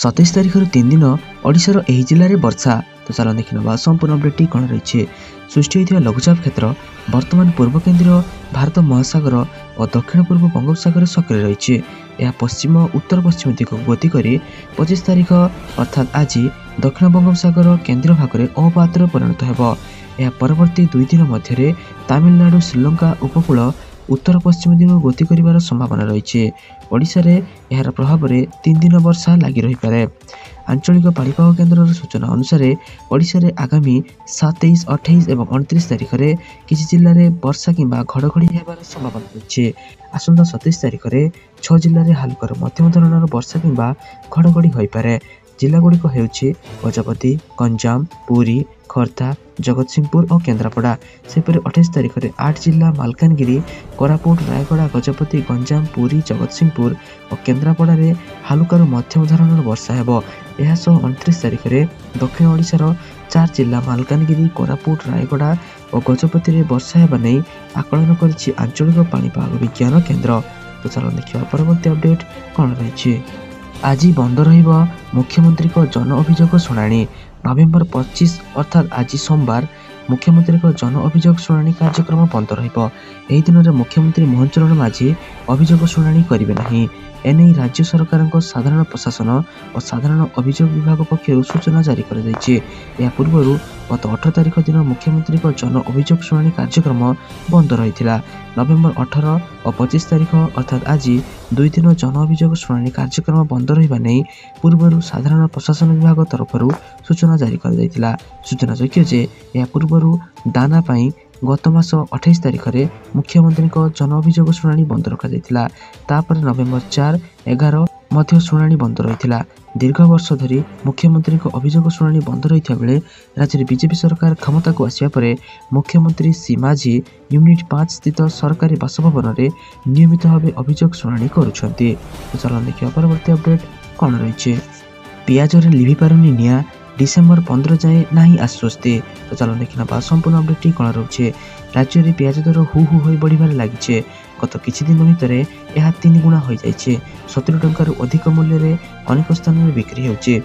27 तारिखर 3 दिन ओडिशार एही जिले में वर्षा। तो चलो देखा संपूर्ण अपडेट कौन रही। सृष्टि होता लघुचाप क्षेत्र वर्तमान पूर्व केन्द्रीय भारत महासागर और दक्षिण पूर्व बंगोपसागर सक्रिय रही। यह पश्चिम उत्तर पश्चिम दिग को गति कर 25 तारिख अर्थात आज दक्षिण बंगोपसागर केन्द्र भाग में अवपातर परिणत हो। यह परवर्ती 2 दिन मध्य तमिलनाडु श्रीलंका उपकूल उत्तर पश्चिम दिग गति कर संभावना रही। ओडिशा रे यार प्रभाव में 3 दिन वर्षा लगी रही पारे। आंचलिक पाणीपाग केन्द्र सूचना अनुसार ओडिशा रे आगामी 27, 28 और 29 तारिख में किसी जिले में वर्षा किंबा घड़घड़ी होबार संभावना रही। आसंता 27 तारिख में 6 जिले में हालुकार मध्यम धरणर वर्षा किंबा घड़घड़ी हो पारे। जिला गुड़िक हेउछि गजपति, गंजाम, पुरी, खोर्धा, जगतसिंहपुर और केन्द्रापड़ा। सेपरि 28 तारिख में 8 जिला मालकानगिरी, कोरापुट, रायगड़ा, गजपति, गंजाम, पुरी, जगतसिंहपुर और केन्द्रापड़ा रे हालुकार मध्यम धरणर वर्षा हेबो। यह 29 तारिख में दक्षिण ओडिशार 4 जिला मालकानगिरी, कोरापुट, रायगड़ा और गजपति रे वर्षा हेबा नै आकलन करिछि आंचलिक पाणीपाग विज्ञान केन्द्र। तो चलो देखिबा परवर्ती अपडेट कौन रही। आज बंद रहिबो मुख्यमंत्री को जन अभियोग शुणाणी। नवेम्बर 25 अर्थात आज सोमवार मुख्यमंत्री को जन अभियोग शुणाणी कार्यक्रम बंद रहिबो। एही दिन में मुख्यमंत्री मोहन चरण माझी अभियोग शुणाणी करिवे नाही। एने राज्य सरकार साधारण प्रशासन और साधारण अभियोग विभाग पक्षर सूचना जारी कर या पूर्व गत 18 तारिख दिन मुख्यमंत्री को जन अभियोग शुणाणी कार्यक्रम बंद रही। नवेम्बर 18 और 25 तारिख अर्थात आज 2 दिन जन अभियोग शुणाणी कार्यक्रम बंद रहिबा नै पूर्व साधारण प्रशासन विभाग तरफ सूचना जारी कर सूचना जोग्य जे या पूर्व दाना पाई गत मास 28 तारिख में मुख्यमंत्री को जन अभियोग शुणाणी बंद रखा। तापर नवेम्बर 4, 11 मध्य शुणाणी बंद रही। दीर्घ वर्ष धरी मुख्यमंत्री को अभियोग शुणाणी बंद रही बेले राज्य में बीजेपी सरकार क्षमता को आसिया परे मुख्यमंत्री श्री माझी यूनिट 5 स्थित सरकारी बासभवन में नियमित भाव अभियोग शुणाणी करुछंती। तो चलो देखिए परवर्ती अपडेट कौन रही। पियाज रे लिभि पारुनी निया डिसेम्बर 15 जाए नहीं आश्वस्ति। तो चलो देखना संपूर्ण अपडेट कौन रोचे। राज्य में पियाज दर हु हो बढ़िबार लगी। गत किछि दिन भितर यह 3 गुणा हो जाए। 70 टंकार अधिक मूल्य रे अनेक स्थान में बिक्री होछि।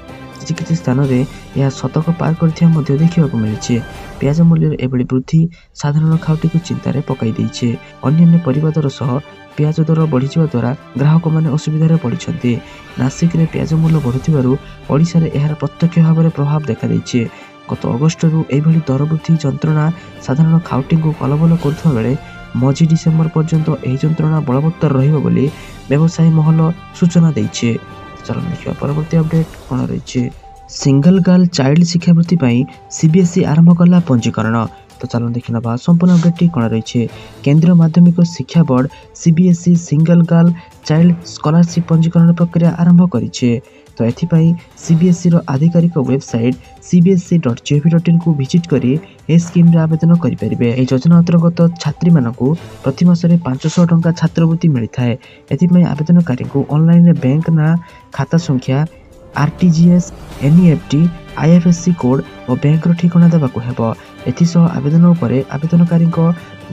किछि स्थान में यह शतक पार कर देखा मिली। पियाज मूल्य एभली वृद्धि साधारण खाउटी को चिंतार पकई देइछे। अन्य परिबा दर सह पियाज दर बढ़ी द्वारा ग्राहक मैंने असुविधार पड़ते। नासिक रे पियाज मूल्य बढ़ुथिबारु ओडिशा रे एहार प्रत्यक्ष भाव में प्रभाव देखा देइछे। गत अगस्ट एभली दर वृद्धि जंत्रणा साधारण खाउटी को कलबल करुवा बेले मझी डिसेम्बर पर्यंत यह जंत्रणा बलवत्तर रहिबो बोली व्यवसायी महल सूचना देइछे। चलो देखिबा परवर्ती अपडेट कौन रही। सिंगल गर्ल चाइल्ड शिक्षावृत्ति सीबीएसई आरंभ कला पंजीकरण। तो चलो देखना संपूर्ण अपडेट कौन रही। केंद्रीय माध्यमिक शिक्षा board CBSE single girl child scholarship पंजीकरण प्रक्रिया आरंभ करिछे। तो एथिपाई सीबीएसई रो आधिकारिक वेबसाइट cbse.gov.in को विजिट करी ए स्कीम रे आवेदन करि परिबे। ए योजना अंतर्गत छात्री मानकू प्रति मासरे 500 टंका छात्रवृत्ति मिलिथाए। एथिपाई आवेदनकारी को ऑनलाइन रे बैंक ना खाता संख्या आरटीजीएस एनईएफटी आईएफएससी कोड और बैंक ठिकाना देवाक हेबो। एथिसह आवेदन उपरे आवेदनकारी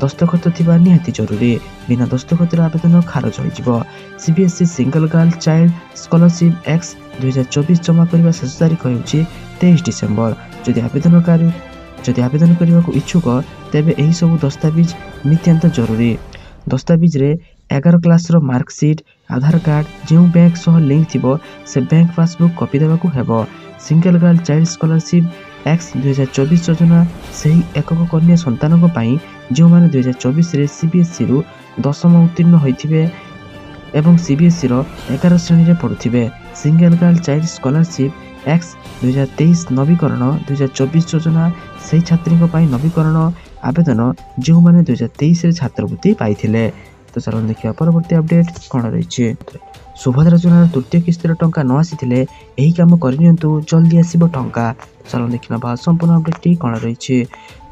दस्तखत थिबा निहाती जरूरी। बिना दस्तखतर आवेदन खारज हो। CBSE single girl child scholarship x 2024 जमा करने शेष तारीख होउछि 23 डिसेम्बर। जदि आवेदन करने को इच्छुक तेबे एही सब दस्तावेज नित्यांत जरूरी। दस्तावेज रे 11 क्लास रो मार्कशीट, आधार कार्ड, जो बैंक सह लिंक थिबो से बैंक पासबुक कॉपी देवाक हेबो। Single girl child scholarship x 2024 योजना सही एकक कन्या संतानों पाई जो माने 2024 रे सीबीएसई रु 10म उत्तीर्ण होइथिबे एवं सीबीएसई रो 11 श्रेणी रे पढुथिबे। Single girl child scholarship X 2023 नवीकरण 2024 योजना सही छात्री पाई नवीकरण आवेदन जो माने 2023 रे छात्रवृत्ति पाइथिले। तो चलो देखिए परवर्ती अपडेट कौन रही। सुभद्रा योजनार तृतीय किस्तिर टंका न आसी एही काम करनियंतु जल्दी आसीबो टंका। ଚାଲ ଦେଖିନେବା ସମ୍ପୂର୍ଣ୍ଣ ଅପଡେଟଟି କ'ଣ ରହିଛି।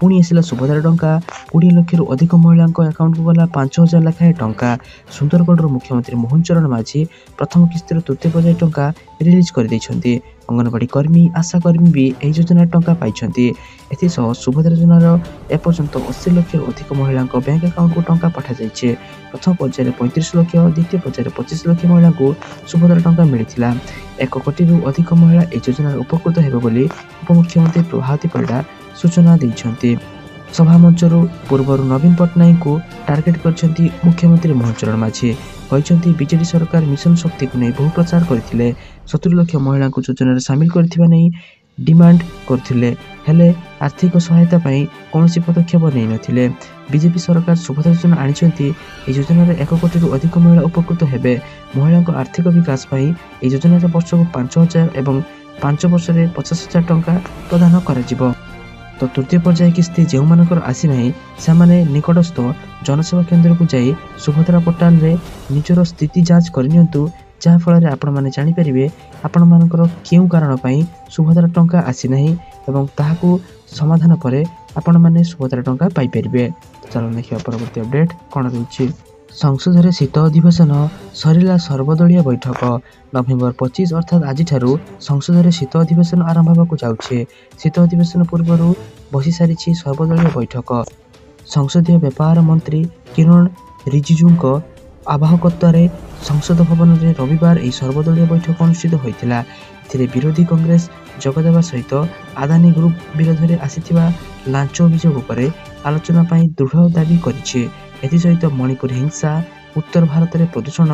ପୁଣି ଆସିଲା ସୁଭଦ୍ରା ଟଙ୍କା। 20 ଲକ୍ଷରୁ ଅଧିକ ମହିଳାଙ୍କ ଆକାଉଣ୍ଟକୁ ଗଲା 5,000 ଲେଖାଏଁ ଟଙ୍କା। ସୁନ୍ଦରଗଡ଼ର ମୁଖ୍ୟମନ୍ତ୍ରୀ ମୋହନ ଚରଣ ମାଝୀ ପ୍ରଥମ କିସ୍ତିର ତୃତୀୟ ପର୍ଯ୍ୟାୟ ଟଙ୍କା ରିଲିଜ୍ କରିଦେଇଛନ୍ତି। ଅଙ୍ଗନବାଡ଼ି କର୍ମୀ, ଆଶା କର୍ମୀ ବି ଏହି ଯୋଜନାର ଟଙ୍କା ପାଇଛନ୍ତି। ଏଥିସହ ସୁଭଦ୍ରା ଯୋଜନାର ଏପର୍ଯ୍ୟନ୍ତ 80 ଲକ୍ଷରୁ ଅଧିକ ମହିଳାଙ୍କ ବ୍ୟାଙ୍କ ଆକାଉଣ୍ଟକୁ ଟଙ୍କା ପଠାଯାଇଛି। ପ୍ରଥମ ପର୍ଯ୍ୟାୟରେ 35 ଲକ୍ଷ, ଦ୍ୱିତୀୟ ପର୍ଯ୍ୟାୟରେ 25 ଲକ୍ଷ ମହିଳାଙ୍କୁ ସୁଭଦ୍ରା ଟଙ୍କା ମିଳିଥିଲା। 1 କୋଟିରୁ ଅଧିକ ମହିଳା ଏହି ଯୋଜନାରେ ଉପକୃତ ହେବେ ବୋଲି ଉପମୁଖ୍ୟମନ୍ତ୍ରୀ ପ୍ରଭାତୀ ପରିଡ଼ା ସୂଚନା ଦେଇଛନ୍ତି। ସଭାମଞ୍ଚରୁ ପୂର୍ବରୁ ନବୀନ ପଟ୍ଟନାୟକଙ୍କୁ ଟାର୍ଗେଟ କରିଛନ୍ତି ମୁଖ୍ୟମନ୍ତ୍ରୀ ମୋହନ ଚରଣ ମାଝୀ। କହିଛନ୍ତି ବିଜେଡି ସରକାର ମିଶନ ଶକ୍ତିକୁ ନେଇ ବହୁ ପ୍ରଚାର କରିଥିଲେ। 70 ଲକ୍ଷ ମହିଳାଙ୍କୁ ଯୋଜନାରେ ସାମିଲ କରିଥିବା ନେଇ ଡିମାଣ୍ଡ କରୁଥିଲେ, ହେଲେ ଆର୍ଥିକ ସହାୟତା ପାଇଁ କୌଣସି ପଦକ୍ଷେପ ନେଇନଥିଲେ। ବିଜେପି ସରକାର ସୁଭଦ୍ରା ଯୋଜନା ଆଣିଛନ୍ତି। ଏହି ଯୋଜନାରେ 1 କୋଟିରୁ ଅଧିକ ମହିଳା ଉପକୃତ ହେବେ। ମହିଳାଙ୍କ ଆର୍ଥିକ ବିକାଶ ପାଇଁ ଏହି ଯୋଜନାରେ ବର୍ଷକୁ 5,000 ଏବଂ 5 ବର୍ଷରେ 50,000 ଟଙ୍କା ପ୍ରଦାନ କରାଯିବ। ତ ତୃତୀୟ ପର୍ଯ୍ୟାୟ କିସ୍ତି ଯେଉଁମାନଙ୍କର ଆସିନାହିଁ ସେମାନେ ନିକଟସ୍ଥ ଜନସେବା କେନ୍ଦ୍ରକୁ ଯାଇ ସୁଭଦ୍ରା ପୋର୍ଟାଲରେ ନିଜର ସ୍ଥିତି ଯାଞ୍ଚ କରିନିଅନ୍ତୁ, ଯାହାଫଳରେ ଆପଣମାନେ ଜାଣିପାରିବେ ଆପଣମାନଙ୍କର କେଉଁ କାରଣ ପାଇଁ ସୁଭଦ୍ରା ଟଙ୍କା ଆସିନାହିଁ ଏବଂ ତାହାକୁ ସମାଧାନ ପରେ ଆପଣମାନେ ସୁଭଦ୍ରା ଟଙ୍କା ପାଇପାରିବେ। ଚାଲ ଦେଖିବା ପରବର୍ତ୍ତୀ ଅପଡେଟ୍ କ'ଣ ରହିଛି। ସଂସଦରେ ଶୀତ ଅଧିବେଶନ ସରିଲା ସର୍ବଦଳୀୟ ବୈଠକ। ନଭେମ୍ବର 25 ଅର୍ଥାତ୍ ଆଜିଠାରୁ ସଂସଦରେ ଶୀତ ଅଧିବେଶନ ଆରମ୍ଭ ହେବାକୁ ଯାଉଛି। ଶୀତ ଅଧିବେଶନ ପୂର୍ବରୁ ବସିସାରିଛି ସର୍ବଦଳୀୟ ବୈଠକ। ସଂସଦୀୟ ବ୍ୟାପାର ମନ୍ତ୍ରୀ କିରଣ ରିଜିଜୁଙ୍କ ଆବାହକତ୍ୱରେ ସଂସଦ ଭବନରେ ରବିବାର ଏହି ସର୍ବଦଳୀୟ ବୈଠକ ଅନୁଷ୍ଠିତ ହୋଇଥିଲା। ଏଥିରେ ବିରୋଧୀ କଂଗ୍ରେସ ଯୋଗଦେବା ସହିତ ଆଦାନୀ ଗ୍ରୁପ ବିରୋଧରେ ଆସିଥିବା ଲାଞ୍ଚ ଅଭିଯୋଗ ଉପରେ ଆଲୋଚନା ପାଇଁ ଦୃଢ଼ ଦାବି କରିଛି। ଏଥିସହିତ ମଣିପୁର ହିଂସା, ଉତ୍ତର ଭାରତରେ ପ୍ରଦୂଷଣ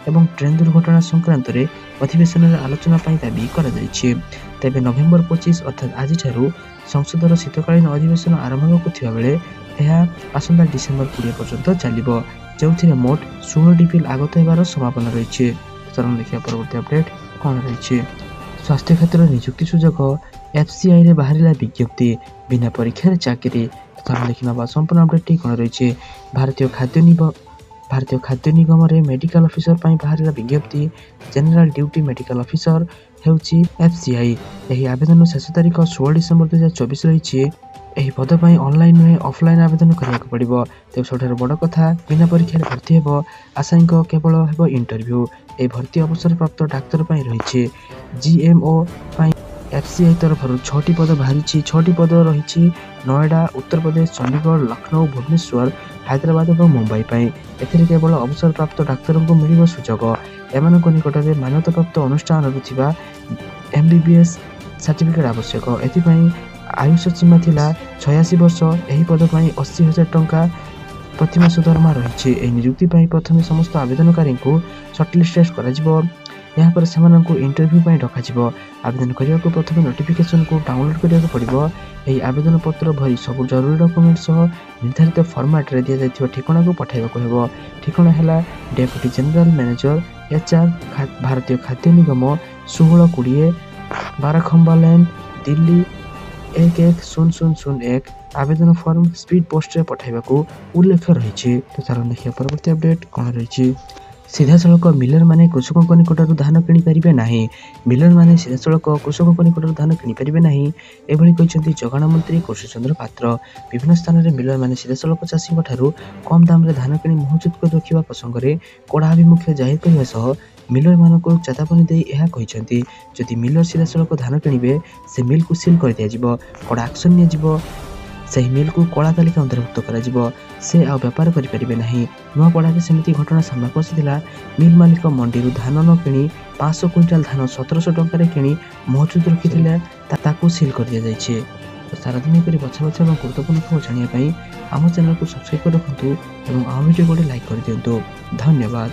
ଏବଂ ଟ୍ରେନ୍ ଦୁର୍ଘଟଣା ସଂକ୍ରାନ୍ତରେ ଅଧିବେଶନରେ ଆଲୋଚନା ପାଇଁ ଦାବି କରାଯାଇଛି। ତେବେ ନଭେମ୍ବର 25 ଅର୍ଥାତ୍ ଆଜିଠାରୁ ସଂସଦର ଶୀତକାଳୀନ ଅଧିବେଶନ ଆରମ୍ଭ ହେବାକୁ ଥିବାବେଳେ ଏହା ଆସନ୍ତା ଡିସେମ୍ବର 20 ପର୍ଯ୍ୟନ୍ତ ଚାଲିବ, ଯେଉଁଥିରେ ମୋଟ 16ଟି ବିଲ୍ ଆଗତ ହେବାର ସମ୍ଭାବନା ରହିଛି। ଚାଲନ୍ତୁ ଦେଖିବା ପରବର୍ତ୍ତୀ ଅପଡେଟ୍ କ'ଣ ରହିଛି। ସ୍ୱାସ୍ଥ୍ୟ କ୍ଷେତ୍ରରେ ନିଯୁକ୍ତି ସୁଯୋଗ, FCIରେ ବାହାରିଲା ବିଜ୍ଞପ୍ତି, ବିନା ପରୀକ୍ଷାରେ ଚାକିରି। ଚାଲନ୍ତୁ ଦେଖିନେବା ସମ୍ପୂର୍ଣ୍ଣ ଅପଡେଟଟି କ'ଣ ରହିଛି। ଭାରତୀୟ ଖାଦ୍ୟ ନିଗମରେ ମେଡିକାଲ ଅଫିସର ପାଇଁ ବାହାରିଲା ବିଜ୍ଞପ୍ତି। ଜେନେରାଲ ଡ୍ୟୁଟି ମେଡିକାଲ ଅଫିସର ହେଉଛି FCI। ଏହି ଆବେଦନ ଶେଷ ତାରିଖ 16 ଡିସେମ୍ବର 2024 ରହିଛି। ଏହି ପଦ ପାଇଁ ଅନଲାଇନ୍ ନୁହେଁ ଅଫଲାଇନ୍ ଆବେଦନ କରିବାକୁ ପଡ଼ିବ। ତେବେ ସବୁଠାରୁ ବଡ଼ କଥା, ବିନା ପରୀକ୍ଷାରେ ଭର୍ତ୍ତି ହେବ। ଆଶାୟୀଙ୍କ କେବଳ ହେବ ଇଣ୍ଟରଭ୍ୟୁ। ଏହି ଭର୍ତ୍ତି ଅବସରପ୍ରାପ୍ତ ଡାକ୍ତର ପାଇଁ ରହିଛି। GMO ପାଇଁ FCI ତରଫରୁ 6ଟି ପଦ ବାହାରିଛି। 6ଟି ପଦ ରହିଛି ନୋଏଡା, ଉତ୍ତରପ୍ରଦେଶ, ଚଣ୍ଡିଗଡ଼, ଲକ୍ଷ୍ନୌ, ଭୁବନେଶ୍ୱର, ହାଇଦ୍ରାବାଦ ଏବଂ ମୁମ୍ବାଇ ପାଇଁ। ଏଥିରେ କେବଳ ଅବସରପ୍ରାପ୍ତ ଡାକ୍ତରଙ୍କୁ ମିଳିବ ସୁଯୋଗ। ଏମାନଙ୍କ ନିକଟରେ ମାନ୍ୟତାପ୍ରାପ୍ତ ଅନୁଷ୍ଠାନରୁ ଥିବା MBBS ସାର୍ଟିଫିକେଟ୍ ଆବଶ୍ୟକ। ଏଥିପାଇଁ ଆୟୁଷ ସୀମା ଥିଲା 86 ବର୍ଷ। ଏହି ପଦ ପାଇଁ 80,000 ଟଙ୍କା ପ୍ରତିମାସ ଦରମା ରହିଛି। ଏହି ନିଯୁକ୍ତି ପାଇଁ ପ୍ରଥମେ ସମସ୍ତ ଆବେଦନକାରୀଙ୍କୁ ସର୍ଟଲିଷ୍ଟେଡ୍ କରାଯିବ। ଏହାପରେ ସେମାନଙ୍କୁ ଇଣ୍ଟରଭ୍ୟୁ ପାଇଁ ଡକାଯିବ। ଆବେଦନ କରିବାକୁ ପ୍ରଥମେ ନୋଟିଫିକେସନକୁ ଡାଉନଲୋଡ୍ କରିବାକୁ ପଡ଼ିବ। ଏହି ଆବେଦନ ପତ୍ର ଭରି ସବୁ ଜରୁରୀ ଡକୁମେଣ୍ଟ ସହ ନିର୍ଦ୍ଧାରିତ ଫର୍ମାଟରେ ଦିଆଯାଇଥିବା ଠିକଣାକୁ ପଠାଇବାକୁ ହେବ। ଠିକଣା ହେଲା ଡେପୁଟି ଜେନେରାଲ ମ୍ୟାନେଜର HR, ଭାରତୀୟ ଖାଦ୍ୟ ନିଗମ, 1620 ବାରାଖମ୍ବା ଲେନ୍, ଦିଲ୍ଲୀ 110001। ଆବେଦନ ଫର୍ମ ସ୍ପିଡ୍ ପୋଷ୍ଟରେ ପଠାଇବାକୁ ଉଲ୍ଲେଖ ରହିଛି। ତ ଚାଲନ୍ତୁ ଦେଖିବା ପରବର୍ତ୍ତୀ ଅପଡେଟ୍ କ'ଣ ରହିଛି। ସିଧାସଳଖ ମିଲରମାନେ କୃଷକଙ୍କ ନିକଟରୁ ଧାନ କିଣିପାରିବେ ନାହିଁ। ମିଲରମାନେ ସିଧାସଳଖ କୃଷକଙ୍କ ନିକଟରୁ ଧାନ କିଣିପାରିବେ ନାହିଁ, ଏଭଳି କହିଛନ୍ତି ଯୋଗାଣ ମନ୍ତ୍ରୀ କୃଷ୍ଣଚନ୍ଦ୍ର ପାତ୍ର। ବିଭିନ୍ନ ସ୍ଥାନରେ ମିଲରମାନେ ସିଧାସଳଖ ଚାଷୀଙ୍କ ଠାରୁ କମ୍ ଦାମରେ ଧାନ କିଣି ମହଜୁଦ କରି ରଖିବା ପ୍ରସଙ୍ଗରେ କଡ଼ା ଆଭିମୁଖ୍ୟ ଜାହିର କରିବା ସହ ମିଲରମାନଙ୍କୁ ଚେତାବନୀ ଦେଇ ଏହା କହିଛନ୍ତି, ଯଦି ମିଲର ସିଧାସଳଖ ଧାନ କିଣିବେ ସେ ମିଲ୍କୁ ସିଲ୍ କରିଦିଆଯିବ, କଡ଼ା ଆକ୍ସନ୍ ନିଆଯିବ। ସେହି ମିଲ୍କୁ କଳା ତାଲିକା ଅନ୍ତର୍ଭୁକ୍ତ କରାଯିବ। ସେ ଆଉ ବେପାର କରିପାରିବେ ନାହିଁ। ନୂଆପଡ଼ାରେ ସେମିତି ଘଟଣା ସାମ୍ନାକୁ ଆସିଥିଲା। ମିଲ୍ ମାଲିକ ମଣ୍ଡିରୁ ଧାନ ନ କିଣି 500 କୁଇଣ୍ଟାଲ ଧାନ 1700 ଟଙ୍କାରେ କିଣି ମହଜୁଦ ରଖିଥିଲେ, ତାକୁ ସିଲ୍ କରିଦିଆଯାଇଛି। ସାରାଦିନ ଏପରି ବଛା ବଛା ଏବଂ ଗୁରୁତ୍ୱପୂର୍ଣ୍ଣ ଖବର ଜାଣିବା ପାଇଁ ଆମ ଚ୍ୟାନେଲକୁ ସବସ୍କ୍ରାଇବ୍ କରି ରଖନ୍ତୁ ଏବଂ ଆମ ଭିଡ଼ିଓକୁ ଗୋଟେ ଲାଇକ୍ କରିଦିଅନ୍ତୁ। ଧନ୍ୟବାଦ।